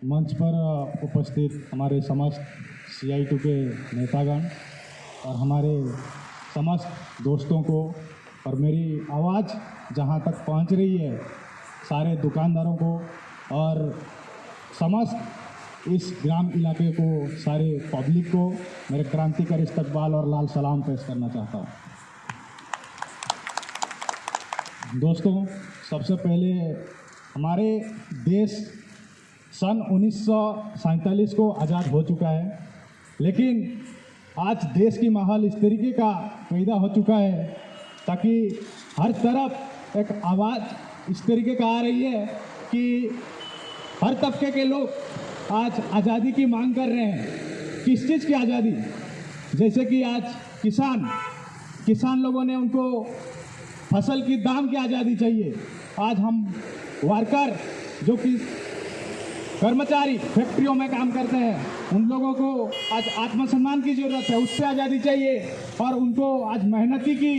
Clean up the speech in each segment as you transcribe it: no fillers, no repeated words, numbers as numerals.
मंच पर उपस्थित हमारे समस्त CI2 के नेतागण और हमारे समस्त दोस्तों को, और मेरी आवाज़ जहां तक पहुंच रही है सारे दुकानदारों को और समस्त इस ग्राम इलाके को, सारे पब्लिक को मेरे क्रांतिकारी इस्तकबाल और लाल सलाम पेश करना चाहता हूं। दोस्तों, सबसे पहले हमारे देश सन 1947 को आज़ाद हो चुका है, लेकिन आज देश की माहौल इस तरीके का पैदा हो चुका है ताकि हर तरफ एक आवाज़ इस तरीके का आ रही है कि हर तबके के लोग आज आज़ादी की मांग कर रहे हैं। किस चीज़ की आज़ादी? जैसे कि आज किसान लोगों ने, उनको फसल की दाम की आज़ादी चाहिए। आज हम वर्कर जो कि कर्मचारी फैक्ट्रियों में काम करते हैं, उन लोगों को आज आत्मसम्मान की ज़रूरत है, उससे आज़ादी चाहिए। और उनको आज मेहनती की,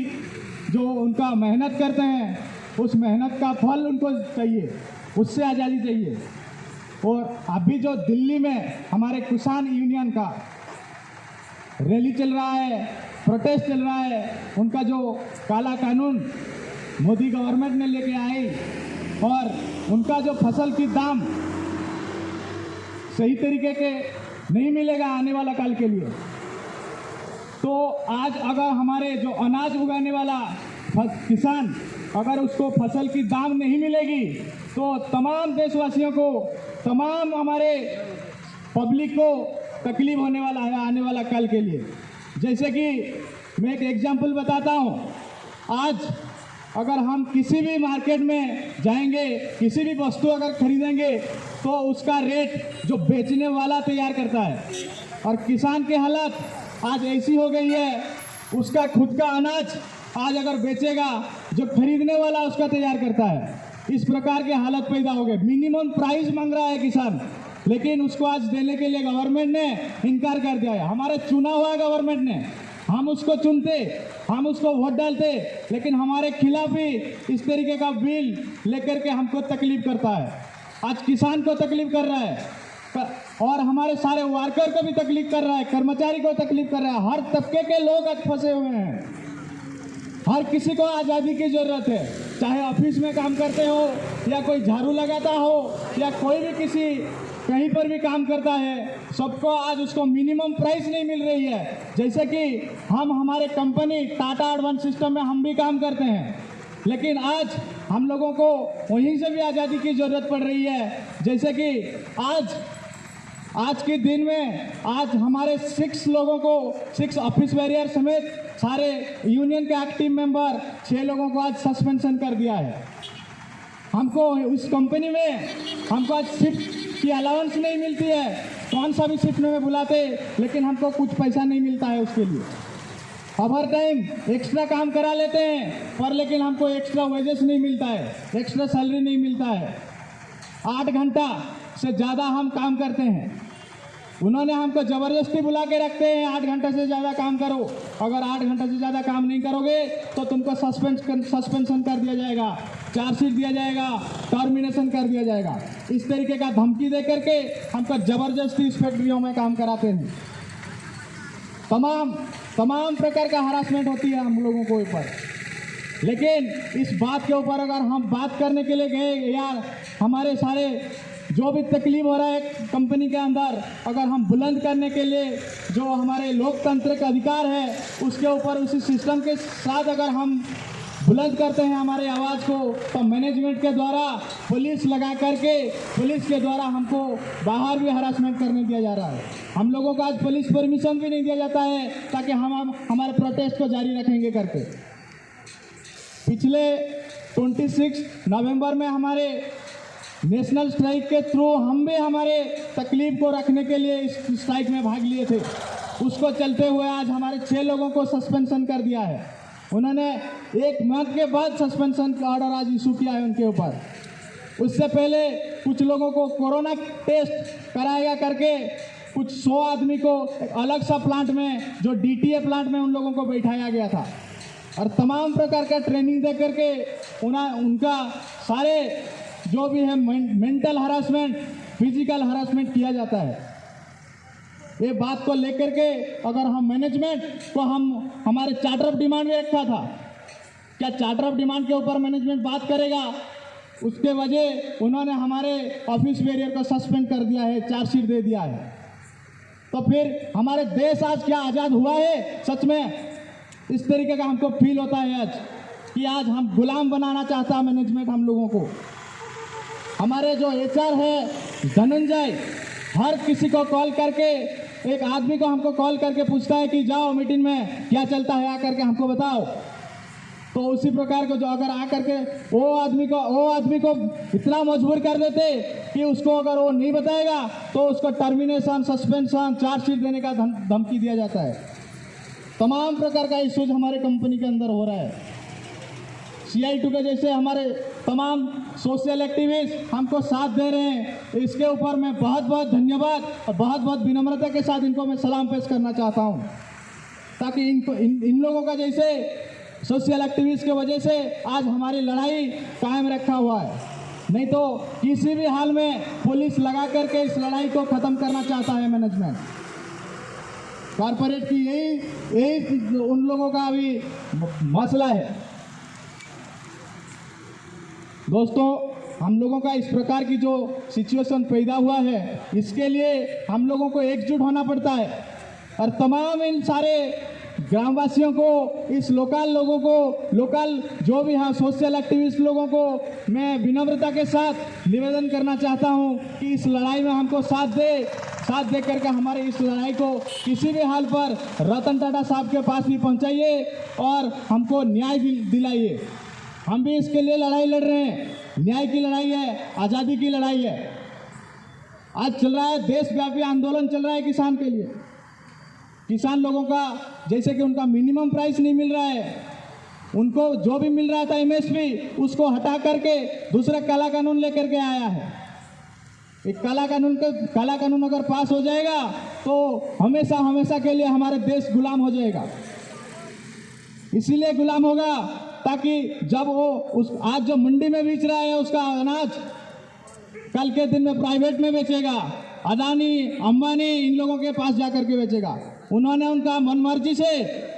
जो उनका मेहनत करते हैं, उस मेहनत का फल उनको चाहिए, उससे आज़ादी चाहिए। और अभी जो दिल्ली में हमारे किसान यूनियन का रैली चल रहा है, प्रोटेस्ट चल रहा है, उनका जो काला कानून मोदी गवर्नमेंट ने लेके आई और उनका जो फसल की दाम सही तरीके के नहीं मिलेगा आने वाला काल के लिए, तो आज अगर हमारे जो अनाज उगाने वाला किसान, अगर उसको फसल की दाम नहीं मिलेगी तो तमाम देशवासियों को, तमाम हमारे पब्लिक को तकलीफ होने वाला है आने वाला काल के लिए। जैसे कि मैं एक एग्जांपल बताता हूँ। आज अगर हम किसी भी मार्केट में जाएंगे, किसी भी वस्तु अगर खरीदेंगे, तो उसका रेट जो बेचने वाला तैयार करता है, और किसान की हालत आज ऐसी हो गई है, उसका खुद का अनाज आज अगर बेचेगा, जो खरीदने वाला उसका तैयार करता है। इस प्रकार की हालत पैदा हो गई। मिनिमम प्राइस मांग रहा है किसान, लेकिन उसको आज देने के लिए गवर्नमेंट ने इनकार कर दिया है। हमारे चुना हुआ है गवर्नमेंट ने, हम उसको चुनते, हम उसको वोट डालते, लेकिन हमारे खिलाफ ही इस तरीके का बिल लेकर के हमको तकलीफ करता है। आज किसान को तकलीफ कर रहा है और हमारे सारे वर्कर को भी तकलीफ कर रहा है, कर्मचारी को तकलीफ कर रहा है। हर तबके के लोग आज फंसे हुए हैं। हर किसी को आज़ादी की ज़रूरत है, चाहे ऑफिस में काम करते हो, या कोई झाड़ू लगाता हो, या कोई भी किसी कहीं पर भी काम करता है, सबको आज उसको मिनिमम प्राइस नहीं मिल रही है। जैसे कि हम हमारे कंपनी टाटा एडवांस सिस्टम में हम भी काम करते हैं, लेकिन आज हम लोगों को वहीं से भी आज़ादी की ज़रूरत पड़ रही है। जैसे कि आज के दिन में आज हमारे 6 लोगों को, 6 ऑफिस बैरियर समेत सारे यूनियन के एक्टिव मेंबर 6 लोगों को आज सस्पेंशन कर दिया है। हमको उस कंपनी में हमको आज शिफ्ट की अलाउंस नहीं मिलती है। कौन सा भी शिफ्ट में बुलाते, लेकिन हमको कुछ पैसा नहीं मिलता है उसके लिए। ओवर टाइम एक्स्ट्रा काम करा लेते हैं, पर लेकिन हमको एक्स्ट्रा वेजेस नहीं मिलता है, एक्स्ट्रा सैलरी नहीं मिलता है। 8 घंटा से ज़्यादा हम काम करते हैं। उन्होंने हमको ज़बरदस्ती बुला के रखते हैं, 8 घंटे से ज़्यादा काम करो, अगर 8 घंटे से ज़्यादा काम नहीं करोगे तो तुमको सस्पेंशन कर दिया जाएगा, चार्जशीट दिया जाएगा, टर्मिनेशन कर दिया जाएगा। इस तरीके का धमकी दे करके हमको ज़बरदस्ती इस फैक्ट्रियों में काम कराते हैं। तमाम प्रकार का हरासमेंट होती है हम लोगों को ऊपर। लेकिन इस बात के ऊपर अगर हम बात करने के लिए गए, या हमारे सारे जो भी तकलीफ हो रहा है कंपनी के अंदर, अगर हम बुलंद करने के लिए जो हमारे लोकतंत्र का अधिकार है, उसके ऊपर उसी सिस्टम के साथ अगर हम बुलंद करते हैं हमारे आवाज़ को, तो मैनेजमेंट के द्वारा पुलिस लगा करके, पुलिस के द्वारा हमको बाहर भी हरासमेंट करने दिया जा रहा है। हम लोगों को आज पुलिस परमिशन भी नहीं दिया जाता है ताकि हम हमारे प्रोटेस्ट को जारी रखेंगे करके। पिछले 26 नवंबर में हमारे नेशनल स्ट्राइक के थ्रू हम भी हमारे तकलीफ को रखने के लिए इस स्ट्राइक में भाग लिए थे। उसको चलते हुए आज हमारे 6 लोगों को सस्पेंशन कर दिया है। उन्होंने 1 मंथ के बाद सस्पेंशन का ऑर्डर आज इशू किया है उनके ऊपर। उससे पहले कुछ लोगों को कोरोना टेस्ट कराया करके कुछ 100 आदमी को अलग सा प्लांट में, जो DTA प्लांट में, उन लोगों को बैठाया गया था और तमाम प्रकार का ट्रेनिंग दे करके उनका सारे जो भी है मेंटल हरासमेंट, फिजिकल हरासमेंट किया जाता है। ये बात को लेकर के अगर हम मैनेजमेंट को हमारे चार्टर ऑफ डिमांड में रखा था, क्या चार्टर ऑफ डिमांड के ऊपर मैनेजमेंट बात करेगा? उसके वजह उन्होंने हमारे ऑफिस वेरियर को सस्पेंड कर दिया है, चार्जशीट दे दिया है। तो फिर हमारे देश आज क्या आज़ाद हुआ है? सच में इस तरीके का हमको फील होता है आज कि आज हम गुलाम बनाना चाहता है मैनेजमेंट हम लोगों को। हमारे जो एचआर है धनंजय, हर किसी को कॉल करके, एक आदमी को हमको कॉल करके पूछता है कि जाओ मीटिंग में क्या चलता है, आकर के हमको बताओ। तो उसी प्रकार को जो अगर आकर के वो आदमी को इतना मजबूर कर देते कि उसको अगर वो नहीं बताएगा तो उसको टर्मिनेशन, सस्पेंशन, चार्जशीट देने का धमकी दिया जाता है। तमाम प्रकार का इश्यूज हमारे कंपनी के अंदर हो रहा है। CI2 के जैसे हमारे तमाम सोशल एक्टिविस्ट हमको साथ दे रहे हैं, इसके ऊपर मैं बहुत बहुत धन्यवाद और बहुत बहुत विनम्रता के साथ इनको मैं सलाम पेश करना चाहता हूं, ताकि इन लोगों का जैसे सोशल एक्टिविस्ट की वजह से आज हमारी लड़ाई कायम रखा हुआ है। नहीं तो किसी भी हाल में पुलिस लगा करके इस लड़ाई को ख़त्म करना चाहता है मैनेजमेंट। कॉरपोरेट की यही उन लोगों का अभी मसला है। दोस्तों, हम लोगों का इस प्रकार की जो सिचुएशन पैदा हुआ है, इसके लिए हम लोगों को एकजुट होना पड़ता है और तमाम इन सारे ग्रामवासियों को, इस लोकल लोगों को, लोकल जो भी हैं सोशल एक्टिविस्ट लोगों को मैं विनम्रता के साथ निवेदन करना चाहता हूं कि इस लड़ाई में हमको साथ दे करके हमारे इस लड़ाई को किसी भी हाल पर रतन टाटा साहब के पास भी पहुंचाइए और हमको न्याय दिलाइए। हम भी इसके लिए लड़ाई लड़ रहे हैं। न्याय की लड़ाई है, आज़ादी की लड़ाई है। आज चल रहा है देशव्यापी आंदोलन चल रहा है किसान के लिए। किसान लोगों का जैसे कि उनका मिनिमम प्राइस नहीं मिल रहा है, उनको जो भी मिल रहा था MSP उसको हटा करके दूसरा काला कानून लेकर के आया है। एक काला कानून अगर पास हो जाएगा तो हमेशा हमेशा के लिए हमारे देश गुलाम हो जाएगा। इसीलिए गुलाम होगा ताकि जब वो आज जो मंडी में बेच रहा है उसका अनाज कल के दिन में प्राइवेट में बेचेगा, अदानी, अंबानी इन लोगों के पास जाकर के बेचेगा। उन्होंने उनका मनमर्जी से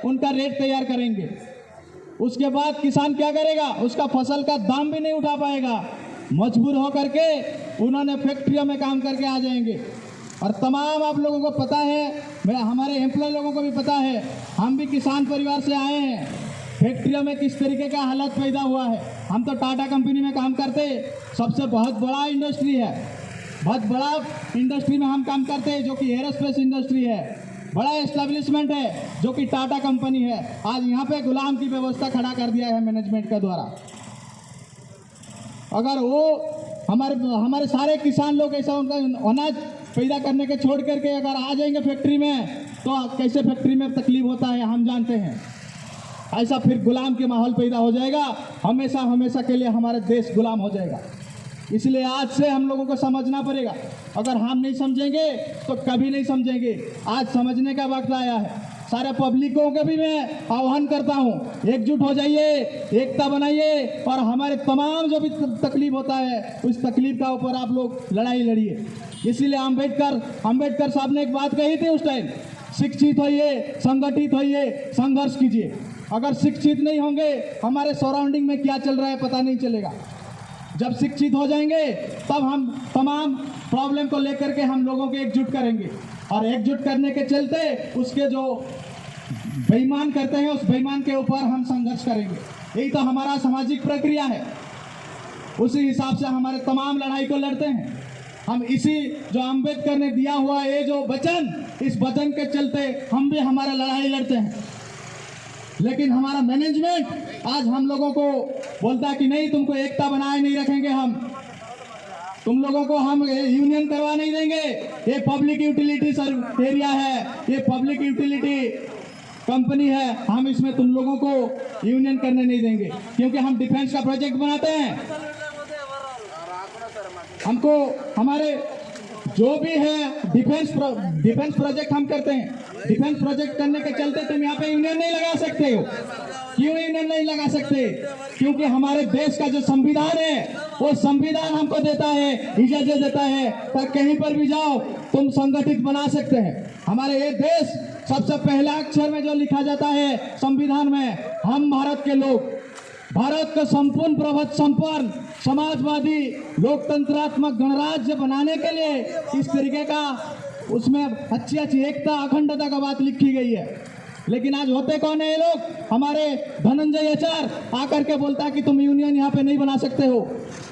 उनका रेट तैयार करेंगे। उसके बाद किसान क्या करेगा? उसका फसल का दाम भी नहीं उठा पाएगा। मजबूर होकर के उन्होंने फैक्ट्रियों में काम करके आ जाएंगे। और तमाम आप लोगों को पता है, हमारे एम्प्लॉय लोगों को भी पता है, हम भी किसान परिवार से आए हैं। फैक्ट्रियों में किस तरीके का हालत पैदा हुआ है। हम तो टाटा कंपनी में काम करते, सबसे बहुत बड़ा इंडस्ट्री है, बहुत बड़ा इंडस्ट्री में हम काम करते हैं जो कि एरोस्पेस इंडस्ट्री है। बड़ा एस्टेब्लिशमेंट है जो कि टाटा कंपनी है। आज यहाँ पे गुलाम की व्यवस्था खड़ा कर दिया है मैनेजमेंट के द्वारा। अगर वो हमारे सारे किसान लोग ऐसा उनका अनाज पैदा करने के छोड़ करके अगर आ जाएंगे फैक्ट्री में, तो कैसे फैक्ट्री में तकलीफ होता है हम जानते हैं। ऐसा फिर गुलाम के माहौल पैदा हो जाएगा, हमेशा हमेशा के लिए हमारा देश गुलाम हो जाएगा। इसलिए आज से हम लोगों को समझना पड़ेगा। अगर हम नहीं समझेंगे तो कभी नहीं समझेंगे। आज समझने का वक्त आया है। सारे पब्लिकों के भी मैं आह्वान करता हूं, एकजुट हो जाइए, एकता बनाइए और हमारे तमाम जो भी तकलीफ होता है उस तकलीफ का ऊपर आप लोग लड़ाई लड़िए। इसीलिए अंबेडकर साहब ने एक बात कही थी उस टाइम, शिक्षित होइए, संगठित होइए, संघर्ष कीजिए। अगर शिक्षित नहीं होंगे, हमारे सराउंडिंग में क्या चल रहा है पता नहीं चलेगा। जब शिक्षित हो जाएंगे तब हम तमाम प्रॉब्लम को लेकर के हम लोगों को एकजुट करेंगे और एकजुट करने के चलते उसके जो बेईमान करते हैं उस बेईमान के ऊपर हम संघर्ष करेंगे। यही तो हमारा सामाजिक प्रक्रिया है। उसी हिसाब से हमारे तमाम लड़ाई को लड़ते हैं हम। इसी जो अंबेडकर ने दिया हुआ ये जो वचन, इस वचन के चलते हम भी हमारा लड़ाई लड़ते हैं। लेकिन हमारा मैनेजमेंट आज हम लोगों को बोलता है कि नहीं, तुमको एकता बनाए नहीं रखेंगे, हम तुम लोगों को हम यूनियन करवा नहीं देंगे। ये पब्लिक यूटिलिटी एरिया है, ये पब्लिक यूटिलिटी कंपनी है, हम इसमें तुम लोगों को यूनियन करने नहीं देंगे क्योंकि हम डिफेंस का प्रोजेक्ट बनाते हैं। हमको हमारे जो भी है डिफेंस प्रोजेक्ट हम करते हैं। डिफेंस प्रोजेक्ट करने के चलते तुम यहाँ पे यूनियन नहीं लगा सकते हो। क्यों यूनियन नहीं लगा सकते? क्योंकि हमारे देश का जो संविधान है वो संविधान हमको देता है, इजाजत देता है पर कहीं पर भी जाओ तुम संगठित बना सकते हैं। हमारे ये देश सबसे पहला अक्षर में जो लिखा जाता है संविधान में, हम भारत के लोग, भारत को संपूर्ण प्रभुत्व संपन्न समाजवादी लोकतंत्रात्मक गणराज्य बनाने के लिए इस तरीके का उसमें अच्छी अच्छी एकता अखंडता का बात लिखी गई है। लेकिन आज होते कौन है ये लोग? हमारे धनंजय आचार आकर के बोलता है कि तुम यूनियन यहाँ पे नहीं बना सकते हो।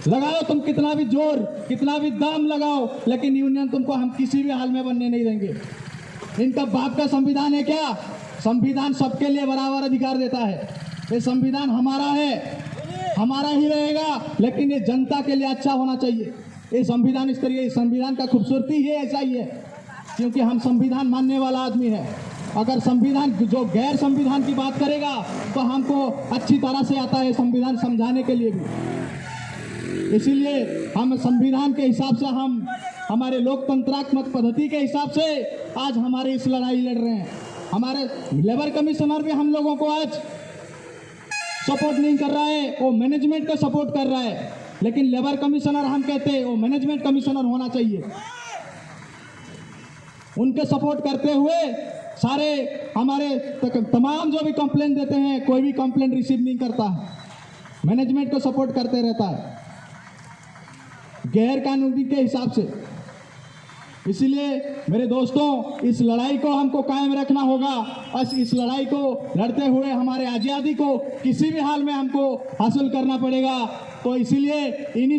लगाओ तुम कितना भी जोर, कितना भी दाम लगाओ, लेकिन यूनियन तुमको हम किसी भी हाल में बनने नहीं देंगे। इनका बाप का संविधान है क्या? संविधान सबके लिए बराबर अधिकार देता है। ये संविधान हमारा है, हमारा ही रहेगा, लेकिन ये जनता के लिए अच्छा होना चाहिए। ये संविधान इस तरीके, संविधान का खूबसूरती ही ऐसा ही है क्योंकि हम संविधान मानने वाला आदमी है। अगर संविधान जो गैर संविधान की बात करेगा तो हमको अच्छी तरह से आता है संविधान समझाने के लिए भी। इसीलिए हम संविधान के हिसाब से, हम हमारे लोकतंत्रात्मक पद्धति के हिसाब से आज हमारे इस लड़ाई लड़ रहे हैं। हमारे लेबर कमिश्नर भी हम लोगों को आज सपोर्ट नहीं कर रहा है, वो मैनेजमेंट को सपोर्ट कर रहा है। लेकिन लेबर कमिश्नर हम कहते हैं वो मैनेजमेंट कमिश्नर होना चाहिए। उनके सपोर्ट करते हुए सारे हमारे तमाम जो भी कंप्लेंट देते हैं, कोई भी कंप्लेंट रिसीव नहीं करता है, मैनेजमेंट को सपोर्ट करते रहता है गैर कानूनी के हिसाब से। इसलिए मेरे दोस्तों, इस लड़ाई को हमको कायम रखना होगा। बस इस लड़ाई को लड़ते हुए हमारे आज़ादी को किसी भी हाल में हमको हासिल करना पड़ेगा। तो इसीलिए इन्हीं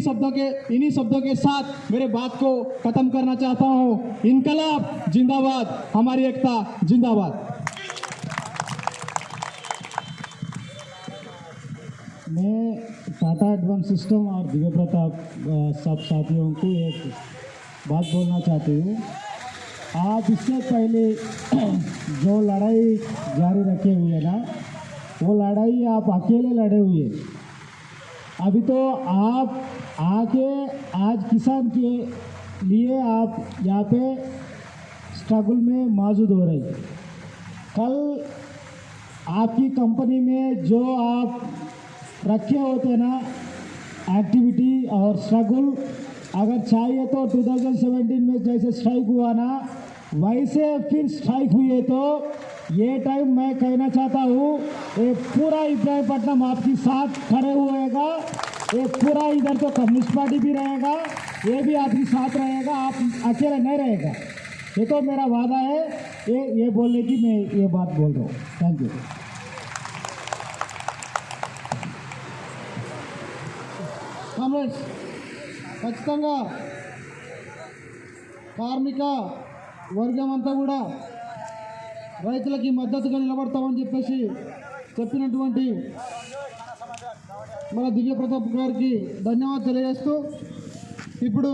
शब्दों के साथ मेरे बात को खत्म करना चाहता हूँ। इनकलाब जिंदाबाद, हमारी एकता जिंदाबाद। मैं टाटा एडवांस सिस्टम और दिव्य प्रताप सब साथियों को एक बात बोलना चाहती हूँ। आप इससे पहले जो लड़ाई जारी रखे हुए ना, वो लड़ाई आप अकेले लड़े हुए। अभी तो आप आके आज किसान के लिए आप यहाँ पे स्ट्रगल में मौजूद हो रही। कल आपकी कंपनी में जो आप रखे होते ना एक्टिविटी और स्ट्रगल, अगर चाहिए तो 2017 में जैसे स्ट्राइक हुआ ना, वैसे फिर स्ट्राइक हुई है। तो ये टाइम मैं कहना चाहता हूँ, ये पूरा इब्राहिमपट्टनम आपके साथ खड़े हुएगा। ये पूरा इधर तो कम्युनिस्ट पार्टी भी रहेगा, ये भी आपके साथ रहेगा, आप अकेले नहीं रहेगा। ये तो मेरा वादा है, ये बोलने की मैं ये बात बोल रहा हूँ। Thank you. కామ్రేడ్స్, ఖచ్చితంగా కార్మిక వర్గం అంతా కూడా రైతులకి మద్దతుగా నిలబడతామని చెప్పేసి చెప్పినటువంటి మన దివ్య ప్రతాప్ గారికి ధన్యవాదాలు తెలియజేస్తూ ఇప్పుడు